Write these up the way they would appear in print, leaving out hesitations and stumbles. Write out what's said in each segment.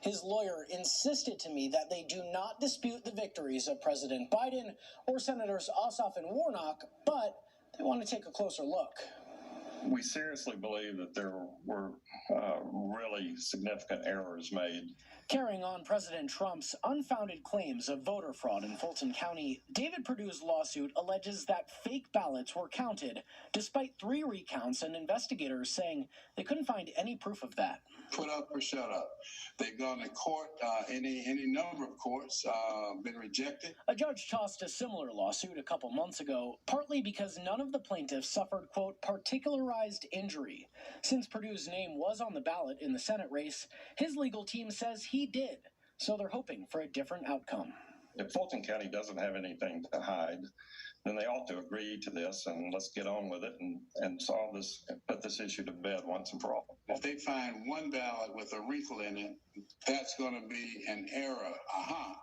His lawyer insisted to me that they do not dispute the victories of President Biden or Senators Ossoff and Warnock, but they want to take a closer look. We seriously believe that there were really significant errors made. Carrying on President Trump's unfounded claims of voter fraud in Fulton County, David Perdue's lawsuit alleges that fake ballots were counted, despite 3 recounts and investigators saying they couldn't find any proof of that. Put up or shut up. They've gone to court, any number of courts, been rejected. A judge tossed a similar lawsuit a couple months ago, partly because none of the plaintiffs suffered, quote, particularized injury. Since Perdue's name was on the ballot in the Senate race, his legal team says he did, so they're hoping for a different outcome. If Fulton County doesn't have anything to hide, then they ought to agree to this, and let's get on with it and solve this and put this issue to bed once and for all. If they find one ballot with a wrinkle in it, that's going to be an error.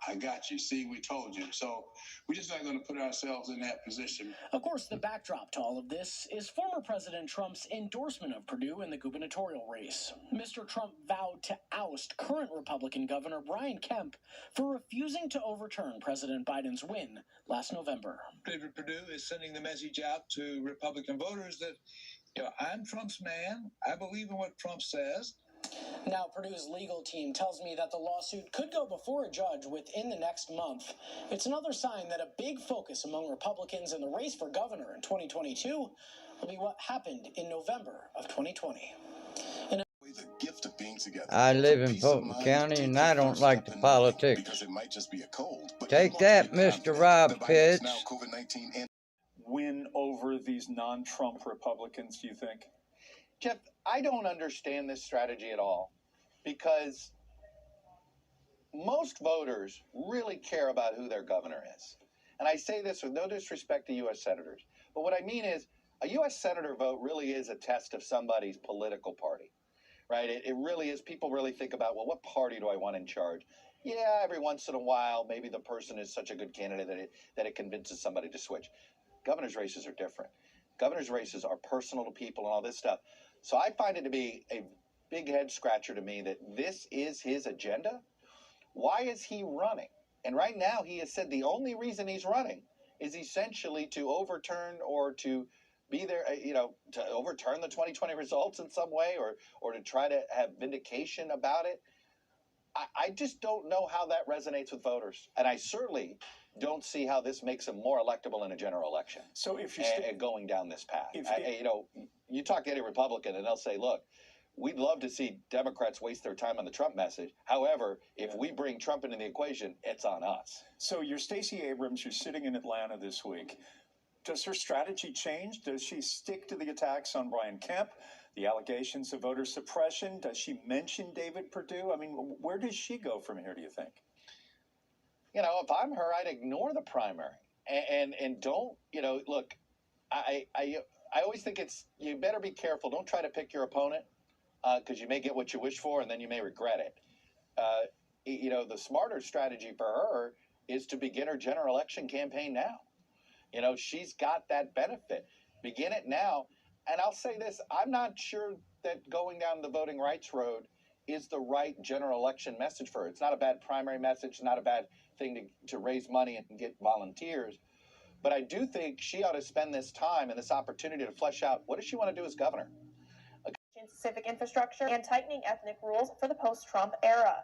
I got you. See, we told you. So we're just not going to put ourselves in that position. Of course, the backdrop to all of this is former President Trump's endorsement of Perdue in the gubernatorial race. Mr. Trump vowed to oust current Republican Governor Brian Kemp for refusing to overturn President Biden's win last November. David Perdue is sending the message out to Republican voters that, I'm Trump's man. I believe in what Trump says. Now, Perdue's legal team tells me that the lawsuit could go before a judge within the next month. It's another sign that a big focus among Republicans in the race for governor in 2022 will be what happened in November of 2020. The gift of being together. I live in Fulton County and I don't like the politics. Because it might just be a cold. Take that, Mr. Rob Pitts. Win over these non-Trump Republicans, do you think? Jeff, I don't understand this strategy at all, because most voters really care about who their governor is. And I say this with no disrespect to U.S. senators, but what I mean is a U.S. senator vote really is a test of somebody's political party, right? It really is. People really think about, well, what party do I want in charge? Yeah, every once in a while, maybe the person is such a good candidate that it convinces somebody to switch. Governor's races are different. Governor's races are personal to people and all this stuff. So I find it to be a big head scratcher to me that this is his agenda. Why is he running? And right now he has said the only reason he's running is essentially to overturn or to be there, to overturn the 2020 results in some way, or to try to have vindication about it. I just don't know how that resonates with voters. And I certainly don't see how this makes him more electable in a general election. So if you're going down this path, you talk to any Republican and they'll say, look, we'd love to see Democrats waste their time on the Trump message. However, if we bring Trump into the equation, it's on us. So you're Stacey Abrams, you're sitting in Atlanta this week. Does her strategy change? Does she stick to the attacks on Brian Kemp, the allegations of voter suppression? Does she mention David Perdue? I mean, where does she go from here, do you think? If I'm her, I'd ignore the primary and don't, look, I always think you better be careful. Don't try to pick your opponent because you may get what you wish for and then you may regret it. The smarter strategy for her is to begin her general election campaign now. She's got that benefit. Begin it now. And I'll say this, I'm not sure that going down the voting rights road is the right general election message for her. It's not a bad primary message, not a bad thing to raise money and get volunteers. But I do think she ought to spend this time and this opportunity to flesh out what does she want to do as governor. Civic infrastructure and tightening ethnic rules for the post-Trump era.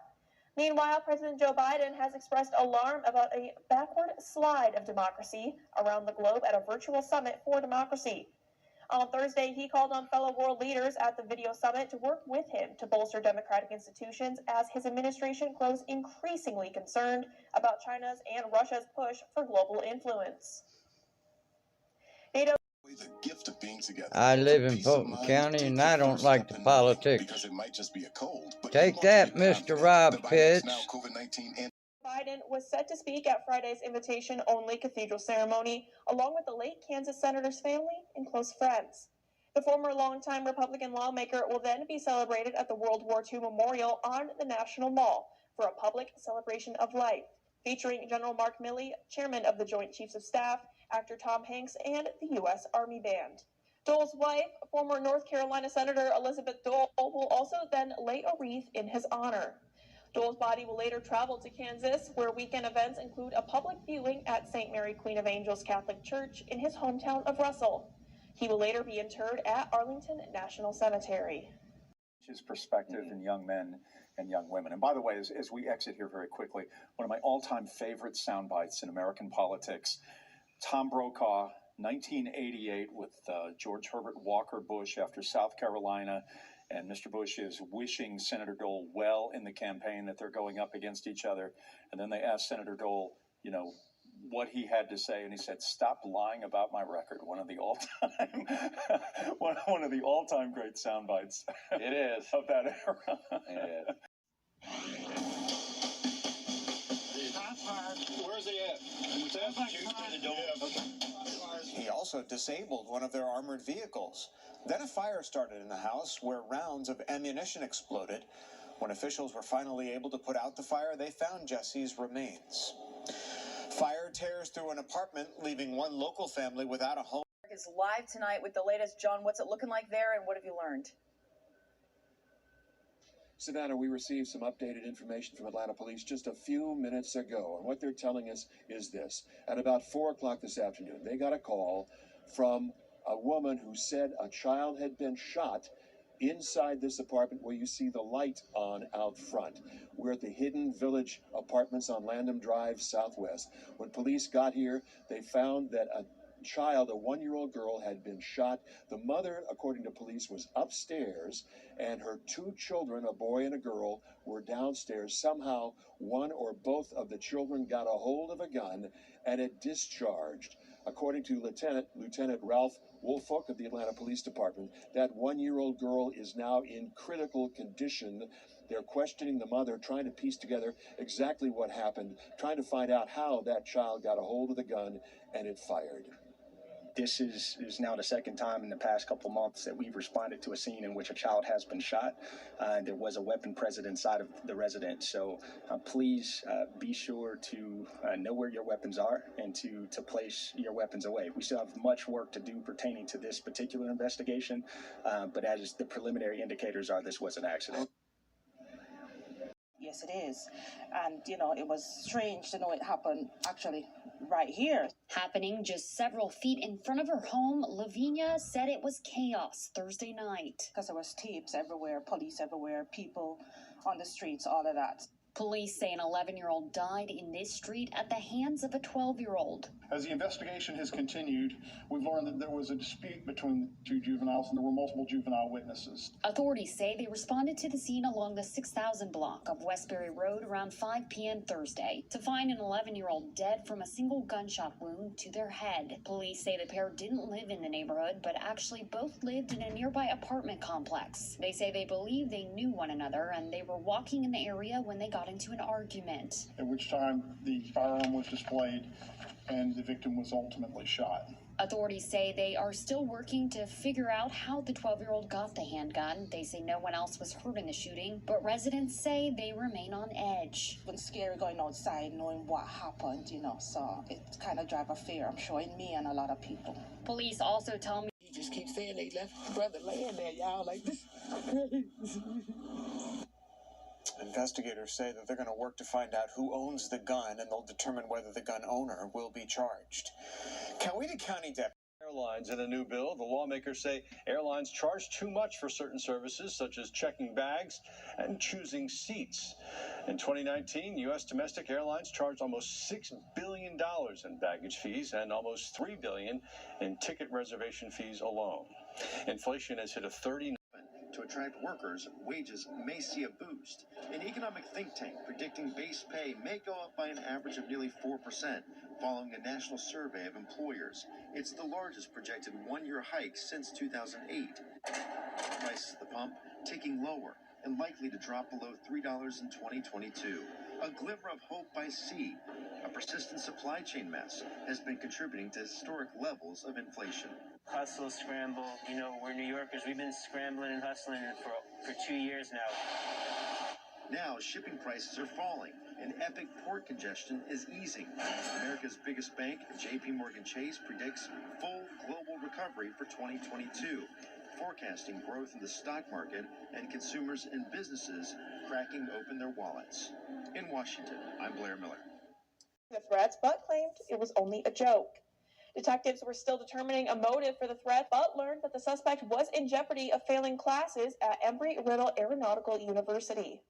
Meanwhile, President Joe Biden has expressed alarm about a backward slide of democracy around the globe at a virtual summit for democracy. On Thursday, he called on fellow world leaders at the video summit to work with him to bolster democratic institutions as his administration grows increasingly concerned about China's and Russia's push for global influence. NATO The gift of being together. I live in Fulton County and I don't like the politics. Because it might just be a cold. Take that, Mr. Rob Pitts. Biden was set to speak at Friday's invitation-only cathedral ceremony, along with the late Kansas senator's family and close friends. The former longtime Republican lawmaker will then be celebrated at the World War II Memorial on the National Mall for a public celebration of life, featuring General Mark Milley, chairman of the Joint Chiefs of Staff, actor Tom Hanks, and the U.S. Army Band. Dole's wife, former North Carolina Senator Elizabeth Dole, will also then lay a wreath in his honor. Joel's body will later travel to Kansas, where weekend events include a public viewing at St. Mary Queen of Angels Catholic Church in his hometown of Russell. He will later be interred at Arlington National Cemetery. His perspective in young men and young women. And by the way, as we exit here very quickly, one of my all-time favorite sound bites in American politics, Tom Brokaw, 1988, with George Herbert Walker Bush after South Carolina. And Mr. Bush is wishing Senator Dole well in the campaign that they're going up against each other. And then they asked Senator Dole, what he had to say, and he said, "Stop lying about my record." One of the all-time, one of the all-time great sound bites. It is of that era. It is. Where's he at? He also disabled one of their armored vehicles. Then a fire started in the house where rounds of ammunition exploded. When officials were finally able to put out the fire, they found Jesse's remains. Fire tears through an apartment, leaving one local family without a home. Is live tonight with the latest. John, what's it looking like there, and what have you learned? Savannah, we received some updated information from Atlanta Police just a few minutes ago, and what they're telling us is this. At about 4 o'clock this afternoon, they got a call from a woman who said a child had been shot inside this apartment where you see the light on out front. We're at the Hidden Village Apartments on Landham Drive Southwest. When police got here, they found that a child, a 1-year-old girl, had been shot. The mother, according to police, was upstairs, and her 2 children, a boy and a girl, were downstairs. Somehow, one or both of the children got a hold of a gun, and it discharged. According to Lieutenant Ralph Woolfolk of the Atlanta Police Department, that 1-year-old girl is now in critical condition. They're questioning the mother, trying to piece together exactly what happened, trying to find out how that child got a hold of the gun and it fired. This is now the second time in the past couple months that we've responded to a scene in which a child has been shot. There was a weapon present inside of the residence. So please be sure to know where your weapons are and to place your weapons away. We still have much work to do pertaining to this particular investigation, but as the preliminary indicators are, this was an accident. Yes, it is. And, it was strange to know it happened actually right here. Happening just several feet in front of her home, Lavinia said it was chaos Thursday night. Because there was tapes everywhere, police everywhere, people on the streets, all of that. Police say an 11-year-old died in this street at the hands of a 12-year-old. As the investigation has continued, we've learned that there was a dispute between the 2 juveniles and there were multiple juvenile witnesses. Authorities say they responded to the scene along the 6000 block of Westbury Road around 5 p.m. Thursday to find an 11-year-old dead from a single gunshot wound to their head. Police say the pair didn't live in the neighborhood, but actually both lived in a nearby apartment complex. They say they believe they knew one another and they were walking in the area when they got into an argument. At which time the firearm was displayed and the victim was ultimately shot. Authorities say they are still working to figure out how the 12-year-old got the handgun. They say no one else was hurt in the shooting, but residents say they remain on edge. It was scary going outside knowing what happened, so it kind of drive a fear, I'm sure, in me and a lot of people. Police also tell me he just keeps saying they left brother laying there, y'all, like this. Investigators say that they're going to work to find out who owns the gun, and they'll determine whether the gun owner will be charged. Coweta County Deputy Airlines in a new bill. The lawmakers say airlines charge too much for certain services, such as checking bags and choosing seats. In 2019, U.S. domestic airlines charged almost $6 billion in baggage fees and almost $3 billion in ticket reservation fees alone. Inflation has hit a 30. To attract workers, wages may see a boost. An economic think tank predicting base pay may go up by an average of nearly 4%, following a national survey of employers. It's the largest projected one-year hike since 2008. Prices at the pump ticking lower and likely to drop below $3 in 2022. A glimmer of hope by sea. A persistent supply chain mess has been contributing to historic levels of inflation. Hustle, scramble. We're New Yorkers. We've been scrambling and hustling for 2 years now. Now, shipping prices are falling, and epic port congestion is easing. America's biggest bank, JP Morgan Chase, predicts full global recovery for 2022. forecasting growth in the stock market and consumers and businesses cracking open their wallets. In Washington, I'm Blair Miller. The threats, but claimed it was only a joke. Detectives were still determining a motive for the threat, but learned that the suspect was in jeopardy of failing classes at Embry-Riddle Aeronautical University.